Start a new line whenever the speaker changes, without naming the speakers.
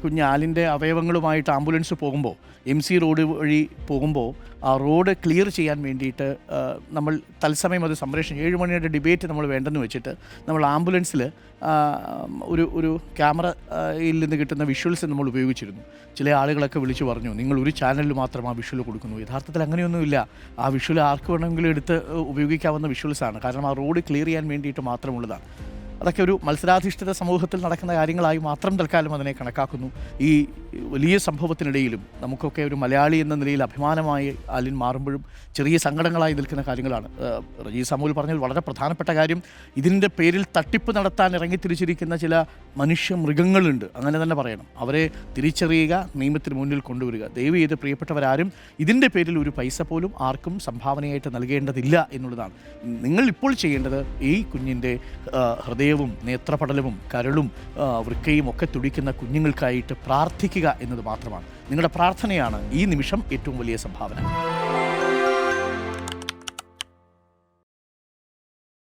കുഞ്ഞ് ആലിൻ്റെ അവയവങ്ങളുമായിട്ട് ആംബുലൻസ് പോകുമ്പോൾ MC road വഴി പോകുമ്പോൾ ആ റോഡ് ക്ലിയർ ചെയ്യാൻ വേണ്ടിയിട്ട് നമ്മൾ തത്സമയം അത് സംപ്രേഷണം 7 മണിയുടെ ഡിബേറ്റ് നമ്മൾ വേണ്ടെന്ന് വെച്ചിട്ട് നമ്മൾ ആംബുലൻസിൽ ഒരു ക്യാമറയിൽ നിന്ന് കിട്ടുന്ന വിഷ്വൽസ് നമ്മൾ ഉപയോഗിച്ചിരുന്നു. ചില ആളുകളൊക്കെ വിളിച്ചു പറഞ്ഞു, നിങ്ങൾ ഒരു ചാനലിൽ മാത്രം ആ വിഷ്വൽ കൊടുക്കുന്നു. യഥാർത്ഥത്തിൽ അങ്ങനെയൊന്നുമില്ല. ആ വിഷ്വൽ ആർക്ക് വേണമെങ്കിലും എടുത്ത് ഉപയോഗിക്കാവുന്ന വിഷ്വൽസാണ്. കാരണം ആ റോഡ് ക്ലിയർ ചെയ്യാൻ വേണ്ടിയിട്ട് മാത്രമുള്ളതാണ്. അതൊക്കെ ഒരു മത്സരാധിഷ്ഠിത സമൂഹത്തിൽ നടക്കുന്ന കാര്യങ്ങളായി മാത്രം തൽക്കാലം അതിനെ കണക്കാക്കുന്നു. ഈ വലിയ സംഭവത്തിനിടയിലും നമുക്കൊക്കെ ഒരു മലയാളി എന്ന നിലയിൽ അഭിമാനമായി ആലിൻ മാറുമ്പോഴും ചെറിയ സങ്കടങ്ങളായി നിൽക്കുന്ന കാര്യങ്ങളാണ്. റജീ സാമുവൽ പറഞ്ഞത് വളരെ പ്രധാനപ്പെട്ട കാര്യം, ഇതിൻ്റെ പേരിൽ തട്ടിപ്പ് നടത്താൻ ഇറങ്ങിത്തിരിച്ചിരിക്കുന്ന ചില മനുഷ്യ മൃഗങ്ങളുണ്ട്, അങ്ങനെ തന്നെ പറയണം. അവരെ തിരിച്ചറിയുക, നിയമത്തിന് മുന്നിൽ കൊണ്ടുവരിക. ദയവ് ചെയ്ത് പ്രിയപ്പെട്ടവരാരും ഇതിൻ്റെ പേരിൽ ഒരു പൈസ പോലും ആർക്കും സംഭാവനയായിട്ട് നൽകേണ്ടതില്ല എന്നുള്ളതാണ്. നിങ്ങൾ ഇപ്പോൾ ചെയ്യേണ്ടത് ഈ കുഞ്ഞിൻ്റെ ഹൃദയവും നേത്രപടലവും കരളും വൃക്കയും ഒക്കെ തുടിക്കുന്ന കുഞ്ഞുങ്ങൾക്കായിട്ട് പ്രാർത്ഥിക്കുക എന്നത് മാത്രമാണ്. നിങ്ങളുടെ പ്രാർത്ഥനയാണ് ഈ നിമിഷം ഏറ്റവും വലിയ സംഭാവന.